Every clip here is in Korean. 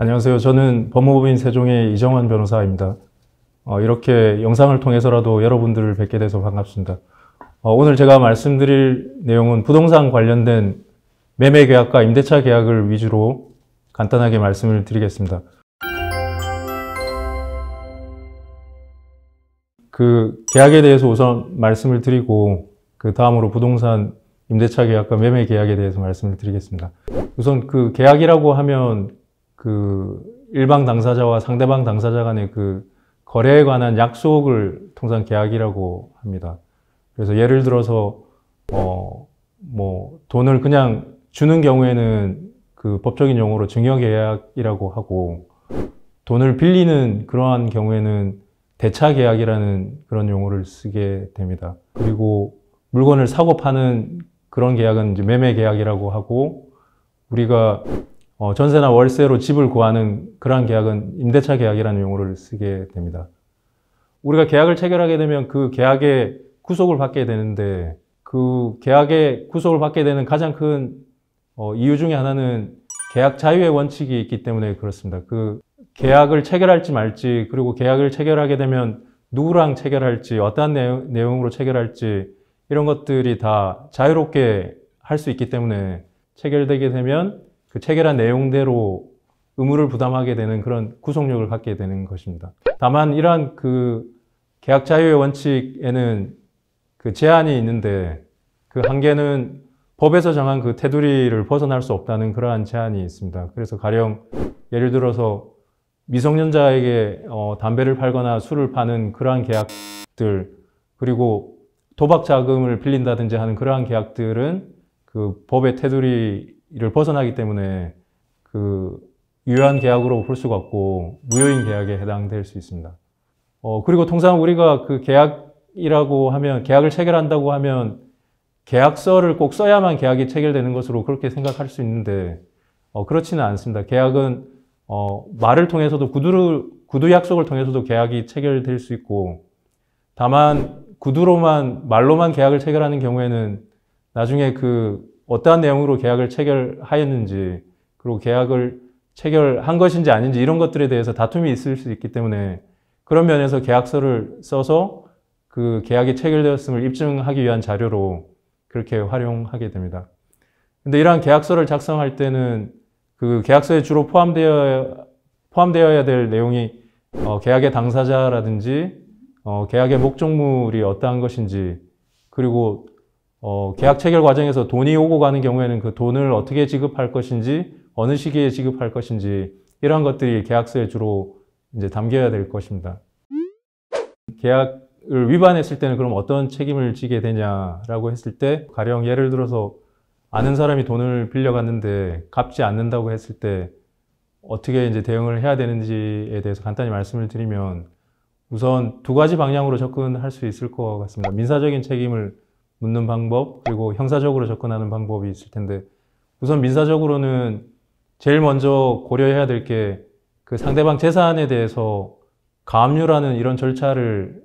안녕하세요. 저는 법무법인 세종의 이정환 변호사입니다. 이렇게 영상을 통해서라도 여러분들을 뵙게 돼서 반갑습니다. 오늘 제가 말씀드릴 내용은 부동산 관련된 매매계약과 임대차 계약을 위주로 간단하게 말씀을 드리겠습니다. 그 계약에 대해서 우선 말씀을 드리고 그 다음으로 부동산 임대차 계약과 매매 계약에 대해서 말씀을 드리겠습니다. 우선 그 계약이라고 하면 그 일방 당사자와 상대방 당사자 간의 그 거래에 관한 약속을 통상 계약이라고 합니다. 그래서 예를 들어서 돈을 그냥 주는 경우에는 그 법적인 용어로 증여계약이라고 하고, 돈을 빌리는 그러한 경우에는 대차계약이라는 그런 용어를 쓰게 됩니다. 그리고 물건을 사고 파는 그런 계약은 이제 매매계약이라고 하고, 우리가 전세나 월세로 집을 구하는 그러한 계약은 임대차 계약이라는 용어를 쓰게 됩니다. 우리가 계약을 체결하게 되면 그 계약의 구속을 받게 되는데, 그 계약의 구속을 받게 되는 가장 큰 이유 중에 하나는 계약 자유의 원칙이 있기 때문에 그렇습니다. 그 계약을 체결할지 말지, 그리고 계약을 체결하게 되면 누구랑 체결할지, 어떠한 내용으로 체결할지, 이런 것들이 다 자유롭게 할 수 있기 때문에 체결되게 되면 그 체결한 내용대로 의무를 부담하게 되는 그런 구속력을 갖게 되는 것입니다. 다만 이러한 그 계약 자유의 원칙에는 그 제한이 있는데, 그 한계는 법에서 정한 그 테두리를 벗어날 수 없다는 그러한 제한이 있습니다. 그래서 가령 예를 들어서 미성년자에게 담배를 팔거나 술을 파는 그러한 계약들, 그리고 도박 자금을 빌린다든지 하는 그러한 계약들은 그 법의 테두리를 벗어나기 때문에 그 유효한 계약으로 볼 수가 없고 무효인 계약에 해당될 수 있습니다. 그리고 통상 우리가 그 계약이라고 하면, 계약을 체결한다고 하면 계약서를 꼭 써야만 계약이 체결되는 것으로 그렇게 생각할 수 있는데, 그렇지는 않습니다. 계약은 말을 통해서도 구두 약속을 통해서도 계약이 체결될 수 있고, 다만 말로만 계약을 체결하는 경우에는 나중에 그 어떠한 내용으로 계약을 체결하였는지, 그리고 계약을 체결한 것인지 아닌지 이런 것들에 대해서 다툼이 있을 수 있기 때문에, 그런 면에서 계약서를 써서 그 계약이 체결되었음을 입증하기 위한 자료로 그렇게 활용하게 됩니다. 근데 이러한 계약서를 작성할 때는 그 계약서에 주로 포함되어야 될 내용이 계약의 당사자라든지 계약의 목적물이 어떠한 것인지, 그리고 계약 체결 과정에서 돈이 오고 가는 경우에는 그 돈을 어떻게 지급할 것인지, 어느 시기에 지급할 것인지, 이러한 것들이 계약서에 주로 이제 담겨야 될 것입니다. 계약을 위반했을 때는 그럼 어떤 책임을 지게 되냐라고 했을 때, 가령 예를 들어서 아는 사람이 돈을 빌려갔는데 갚지 않는다고 했을 때 어떻게 이제 대응을 해야 되는지에 대해서 간단히 말씀을 드리면, 우선 두 가지 방향으로 접근할 수 있을 것 같습니다. 민사적인 책임을 묻는 방법, 그리고 형사적으로 접근하는 방법이 있을 텐데, 우선 민사적으로는 제일 먼저 고려해야 될 게 그 상대방 재산에 대해서 가압류라는 이런 절차를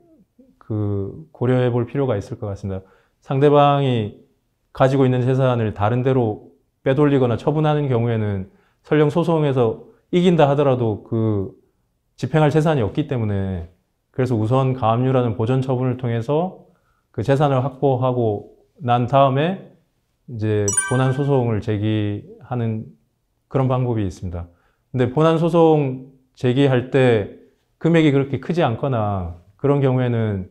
고려해 볼 필요가 있을 것 같습니다. 상대방이 가지고 있는 재산을 다른 데로 빼돌리거나 처분하는 경우에는 설령 소송에서 이긴다 하더라도 그 집행할 재산이 없기 때문에, 그래서 우선 가압류라는 보전 처분을 통해서 그 재산을 확보하고 난 다음에 이제 본안 소송을 제기하는 그런 방법이 있습니다. 근데 본안 소송 제기할 때 금액이 그렇게 크지 않거나 그런 경우에는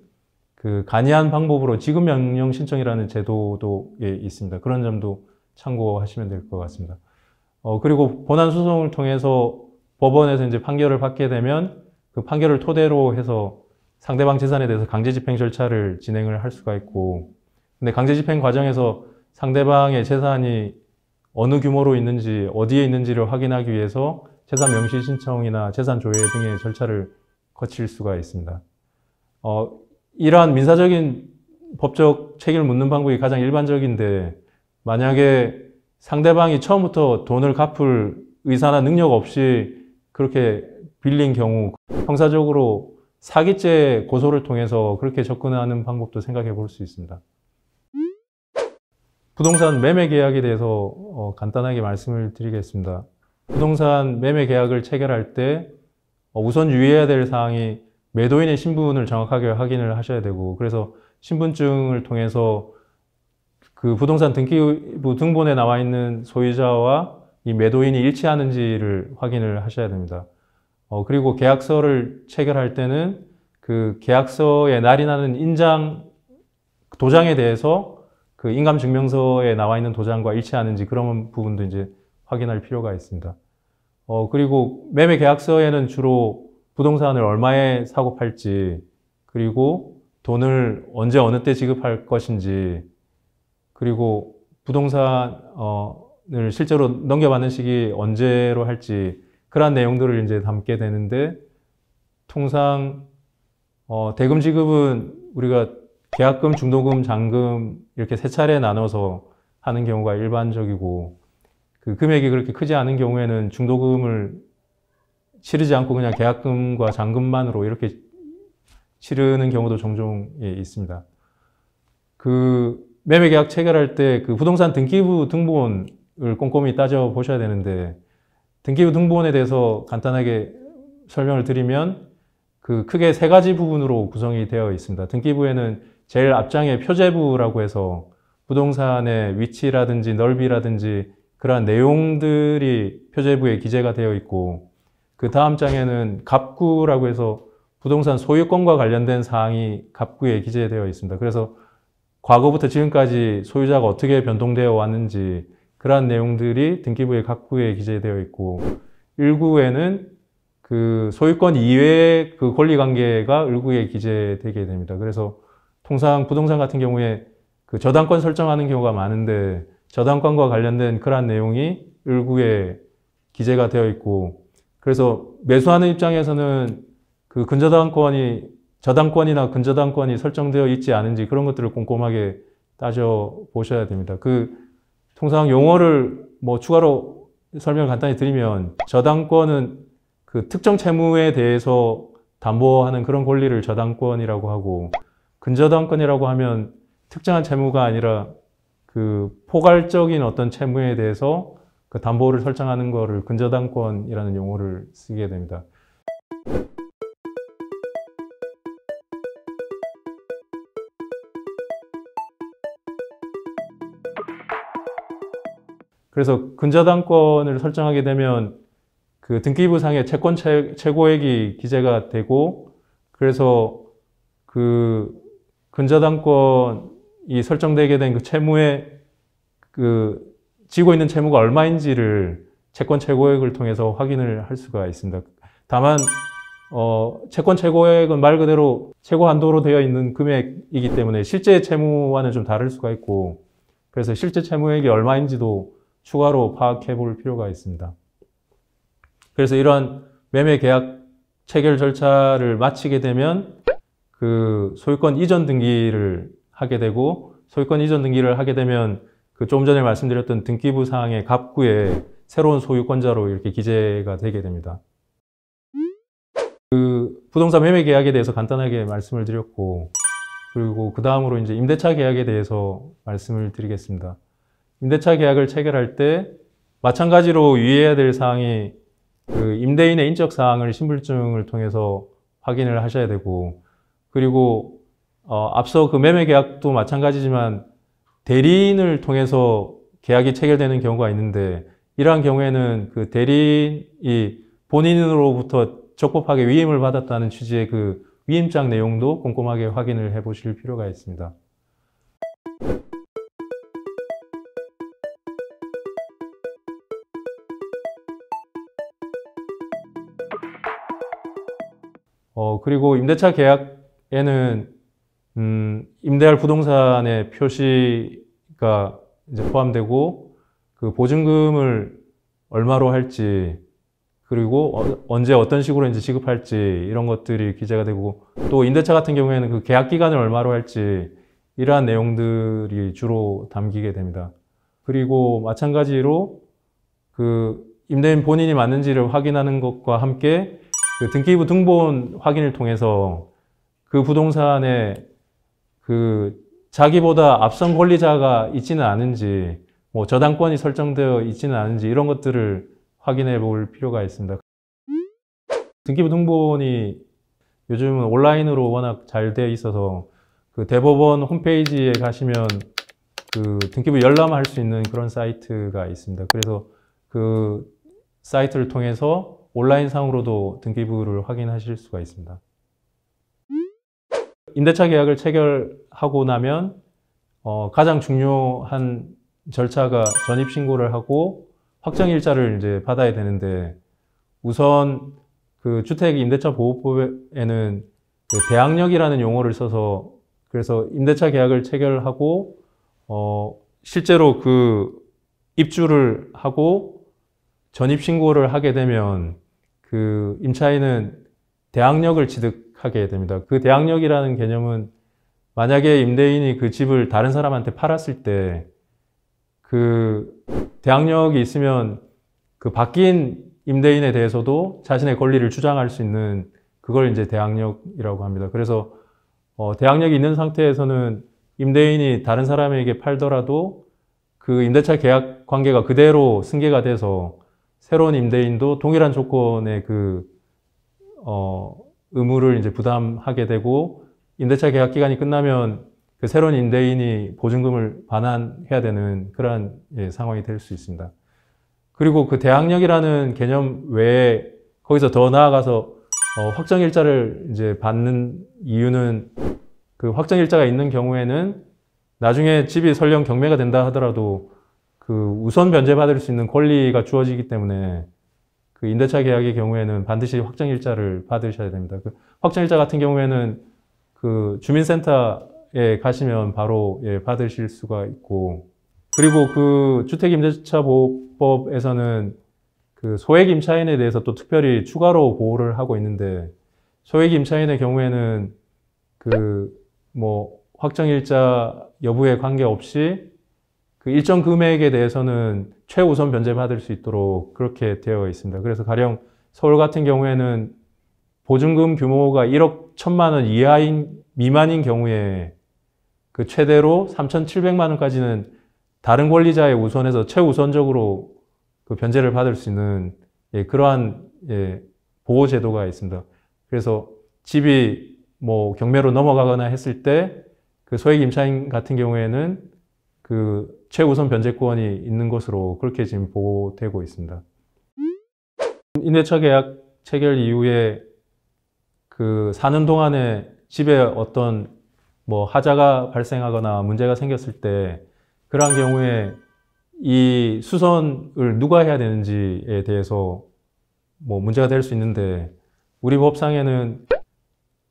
그 간이한 방법으로 지급명령 신청이라는 제도도 있습니다. 그런 점도 참고하시면 될 것 같습니다. 그리고 본안 소송을 통해서 법원에서 이제 판결을 받게 되면 그 판결을 토대로 해서 상대방 재산에 대해서 강제집행 절차를 진행을 할 수가 있고, 근데 강제집행 과정에서 상대방의 재산이 어느 규모로 있는지, 어디에 있는지를 확인하기 위해서 재산 명시 신청이나 재산 조회 등의 절차를 거칠 수가 있습니다. 이러한 민사적인 법적 책임을 묻는 방법이 가장 일반적인데, 만약에 상대방이 처음부터 돈을 갚을 의사나 능력 없이 그렇게 빌린 경우, 형사적으로 사기죄 고소를 통해서 그렇게 접근하는 방법도 생각해 볼 수 있습니다. 부동산 매매 계약에 대해서 간단하게 말씀을 드리겠습니다. 부동산 매매 계약을 체결할 때 우선 유의해야 될 사항이 매도인의 신분을 정확하게 확인을 하셔야 되고, 그래서 신분증을 통해서 그 부동산 등기부 등본에 나와 있는 소유자와 이 매도인이 일치하는지를 확인을 하셔야 됩니다. 그리고 계약서를 체결할 때는 그 계약서에 날인하는 인장 도장에 대해서 그 인감증명서에 나와 있는 도장과 일치하는지 그런 부분도 이제 확인할 필요가 있습니다. 그리고 매매 계약서에는 주로 부동산을 얼마에 사고 팔지, 그리고 돈을 언제 어느 때 지급할 것인지, 그리고 부동산을 실제로 넘겨받는 시기 언제로 할지, 그러한 내용들을 이제 담게 되는데, 통상 대금 지급은 우리가 계약금, 중도금, 잔금 이렇게 세 차례 나눠서 하는 경우가 일반적이고, 그 금액이 그렇게 크지 않은 경우에는 중도금을 치르지 않고 그냥 계약금과 잔금만으로 이렇게 치르는 경우도 종종 있습니다. 그 매매 계약 체결할 때 그 부동산 등기부 등본을 꼼꼼히 따져 보셔야 되는데, 등기부 등본에 대해서 간단하게 설명을 드리면 그 크게 세 가지 부분으로 구성이 되어 있습니다. 등기부에는 제일 앞장에 표제부라고 해서 부동산의 위치라든지 넓이라든지 그러한 내용들이 표제부에 기재가 되어 있고, 그 다음 장에는 갑구라고 해서 부동산 소유권과 관련된 사항이 갑구에 기재되어 있습니다. 그래서 과거부터 지금까지 소유자가 어떻게 변동되어 왔는지 그러한 내용들이 등기부의 갑구에 기재되어 있고, 일구에는 그 소유권 이외의 그 권리관계가 을구에 기재되게 됩니다. 그래서 통상 부동산 같은 경우에 그 저당권 설정하는 경우가 많은데, 저당권과 관련된 그러한 내용이 을구에 기재가 되어 있고, 그래서 매수하는 입장에서는 그 저당권이나 근저당권이 설정되어 있지 않은지 그런 것들을 꼼꼼하게 따져 보셔야 됩니다. 통상 용어를 추가로 설명을 간단히 드리면, 저당권은 그 특정 채무에 대해서 담보하는 그런 권리를 저당권이라고 하고, 근저당권이라고 하면 특정한 채무가 아니라 그 포괄적인 어떤 채무에 대해서 그 담보를 설정하는 거를 근저당권이라는 용어를 쓰게 됩니다. 그래서 근저당권을 설정하게 되면 그 등기부상에 채권 최고액이 기재가 되고, 그래서 그 근저당권이 설정되게 된 그 채무에 지고 있는 채무가 얼마인지를 채권 최고액을 통해서 확인을 할 수가 있습니다. 다만 채권 최고액은 말 그대로 최고 한도로 되어 있는 금액이기 때문에 실제 채무와는 좀 다를 수가 있고, 그래서 실제 채무액이 얼마인지도 추가로 파악해 볼 필요가 있습니다. 그래서 이러한 매매 계약 체결 절차를 마치게 되면 그 소유권 이전 등기를 하게 되고, 소유권 이전 등기를 하게 되면 그 조금 전에 말씀드렸던 등기부 사항의 갑구에 새로운 소유권자로 이렇게 기재가 되게 됩니다. 그 부동산 매매 계약에 대해서 간단하게 말씀을 드렸고, 그리고 그 다음으로 이제 임대차 계약에 대해서 말씀을 드리겠습니다. 임대차 계약을 체결할 때 마찬가지로 유의해야 될 사항이 그 임대인의 인적 사항을 신분증을 통해서 확인을 하셔야 되고, 그리고 앞서 그 매매 계약도 마찬가지지만 대리인을 통해서 계약이 체결되는 경우가 있는데, 이러한 경우에는 그 대리인이 본인으로부터 적법하게 위임을 받았다는 취지의 그 위임장 내용도 꼼꼼하게 확인을 해 보실 필요가 있습니다. 그리고 임대차 계약에는 임대할 부동산의 표시가 이제 포함되고, 그 보증금을 얼마로 할지, 그리고 언제 어떤 식으로 이제 지급할지 이런 것들이 기재가 되고, 또 임대차 같은 경우에는 그 계약 기간을 얼마로 할지 이러한 내용들이 주로 담기게 됩니다. 그리고 마찬가지로 그 임대인 본인이 맞는지를 확인하는 것과 함께 그 등기부 등본 확인을 통해서 그 부동산에 그 자기보다 앞선 권리자가 있지는 않은지, 저당권이 설정되어 있지는 않은지 이런 것들을 확인해 볼 필요가 있습니다. 등기부 등본이 요즘은 온라인으로 워낙 잘 돼 있어서 그 대법원 홈페이지에 가시면 그 등기부 열람할 수 있는 그런 사이트가 있습니다. 그래서 그 사이트를 통해서 온라인상으로도 등기부를 확인하실 수가 있습니다. 임대차 계약을 체결하고 나면 가장 중요한 절차가 전입신고를 하고 확정일자를 이제 받아야 되는데, 우선 그 주택임대차보호법에는 그 대항력이라는 용어를 써서, 그래서 임대차 계약을 체결하고 실제로 그 입주를 하고 전입신고를 하게 되면 그 임차인은 대항력을 취득하게 됩니다. 그 대항력이라는 개념은 만약에 임대인이 그 집을 다른 사람한테 팔았을 때 그 대항력이 있으면 그 바뀐 임대인에 대해서도 자신의 권리를 주장할 수 있는, 그걸 이제 대항력이라고 합니다. 그래서 대항력이 있는 상태에서는 임대인이 다른 사람에게 팔더라도 그 임대차 계약 관계가 그대로 승계가 돼서 새로운 임대인도 동일한 조건의 그 의무를 이제 부담하게 되고, 임대차 계약 기간이 끝나면 그 새로운 임대인이 보증금을 반환해야 되는 그러한 상황이 될 수 있습니다. 그리고 그 대항력이라는 개념 외에 거기서 더 나아가서 확정일자를 이제 받는 이유는, 그 확정일자가 있는 경우에는 나중에 집이 설령 경매가 된다 하더라도 그 우선 변제받을 수 있는 권리가 주어지기 때문에 그 임대차 계약의 경우에는 반드시 확정일자를 받으셔야 됩니다. 그 확정일자 같은 경우에는 그 주민센터에 가시면 바로 받으실 수가 있고, 그리고 그 주택임대차보호법에서는 그 소액 임차인에 대해서 또 특별히 추가로 보호를 하고 있는데, 소액 임차인의 경우에는 그 뭐 확정일자 여부에 관계없이 그 일정 금액에 대해서는 최우선 변제받을 수 있도록 그렇게 되어 있습니다. 그래서 가령 서울 같은 경우에는 보증금 규모가 1억 1천만 원 미만인 경우에 그 최대로 3,700만 원까지는 다른 권리자에 우선해서 최우선적으로 그 변제를 받을 수 있는 그러한 보호 제도가 있습니다. 그래서 집이 뭐 경매로 넘어가거나 했을 때 그 소액 임차인 같은 경우에는 그 최우선 변제권이 있는 것으로 그렇게 지금 보호되고 있습니다. 임대차 계약 체결 이후에 그 사는 동안에 집에 어떤 뭐 하자가 발생하거나 문제가 생겼을 때, 그러한 경우에 이 수선을 누가 해야 되는지에 대해서 뭐 문제가 될 수 있는데, 우리 법상에는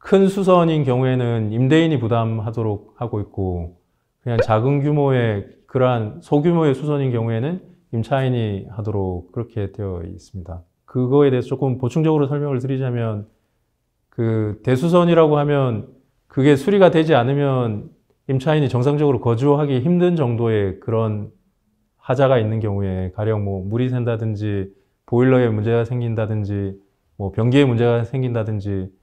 큰 수선인 경우에는 임대인이 부담하도록 하고 있고, 그냥 작은 규모의 그러한 소규모의 수선인 경우에는 임차인이 하도록 그렇게 되어 있습니다. 그거에 대해서 조금 보충적으로 설명을 드리자면, 그 대수선이라고 하면 그게 수리가 되지 않으면 임차인이 정상적으로 거주하기 힘든 정도의 그런 하자가 있는 경우에, 가령 뭐 물이 샌다든지 보일러에 문제가 생긴다든지 뭐 변기에 문제가 생긴다든지,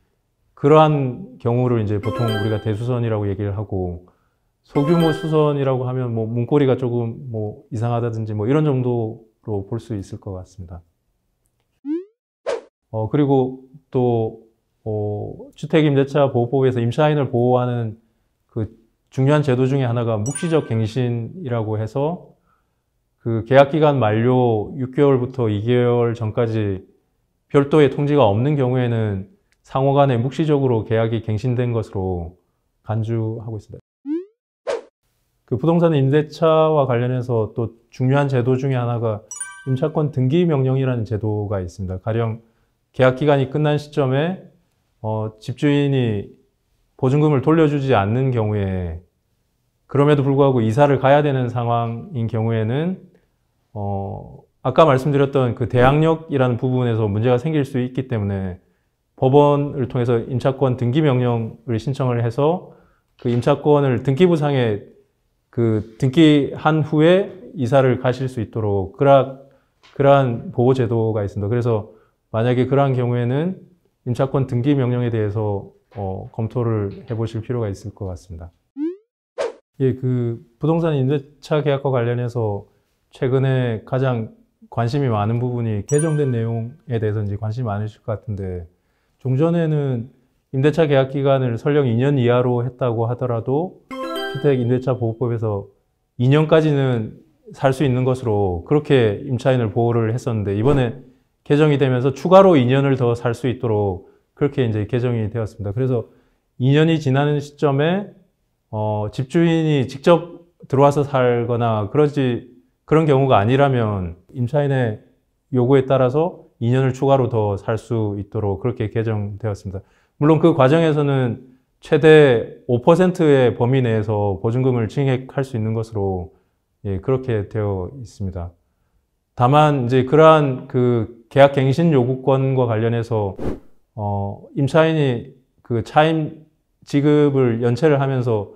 그러한 경우를 이제 보통 우리가 대수선이라고 얘기를 하고, 소규모 수선이라고 하면 뭐 문고리가 조금 뭐 이상하다든지 뭐 이런 정도로 볼 수 있을 것 같습니다. 그리고 또 주택임대차보호법에서 임차인을 보호하는 그 중요한 제도 중에 하나가 묵시적 갱신이라고 해서, 그 계약기간 만료 6개월부터 2개월 전까지 별도의 통지가 없는 경우에는 상호간에 묵시적으로 계약이 갱신된 것으로 간주하고 있습니다. 그 부동산 임대차와 관련해서 또 중요한 제도 중에 하나가 임차권 등기 명령이라는 제도가 있습니다. 가령 계약 기간이 끝난 시점에 집주인이 보증금을 돌려주지 않는 경우에, 그럼에도 불구하고 이사를 가야 되는 상황인 경우에는 아까 말씀드렸던 그 대항력이라는 부분에서 문제가 생길 수 있기 때문에 법원을 통해서 임차권 등기 명령을 신청을 해서 그 임차권을 등기부상에 그 등기한 후에 이사를 가실 수 있도록 그러한 보호 제도가 있습니다. 그래서 만약에 그러한 경우에는 임차권 등기 명령에 대해서 검토를 해보실 필요가 있을 것 같습니다. 그 부동산 임대차 계약과 관련해서 최근에 가장 관심이 많은 부분이 개정된 내용에 대해서 이제 관심이 많으실 것 같은데, 종전에는 임대차 계약 기간을 설령 2년 이하로 했다고 하더라도 주택 임대차 보호법에서 2년까지는 살 수 있는 것으로 그렇게 임차인을 보호를 했었는데, 이번에 개정이 되면서 추가로 2년을 더 살 수 있도록 그렇게 이제 개정이 되었습니다. 그래서 2년이 지나는 시점에 집주인이 직접 들어와서 살거나 그런 경우가 아니라면 임차인의 요구에 따라서 2년을 추가로 더 살 수 있도록 그렇게 개정되었습니다. 물론 그 과정에서는 최대 5%의 범위 내에서 보증금을 증액할 수 있는 것으로 그렇게 되어 있습니다. 다만 이제 그러한 그 계약 갱신 요구권과 관련해서 임차인이 그 차임 지급을 연체를 하면서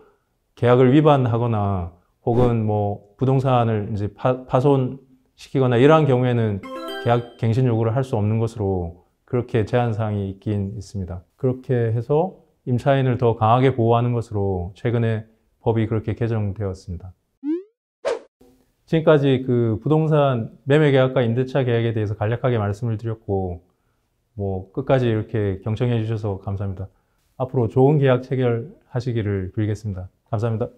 계약을 위반하거나 혹은 뭐 부동산을 이제 파손시키거나 이러한 경우에는 계약 갱신 요구를 할 수 없는 것으로 그렇게 제한 사항이 있긴 있습니다. 그렇게 해서 임차인을 더 강하게 보호하는 것으로 최근에 법이 그렇게 개정되었습니다. 지금까지 그 부동산 매매 계약과 임대차 계약에 대해서 간략하게 말씀을 드렸고, 뭐 끝까지 이렇게 경청해 주셔서 감사합니다. 앞으로 좋은 계약 체결하시기를 빌겠습니다. 감사합니다.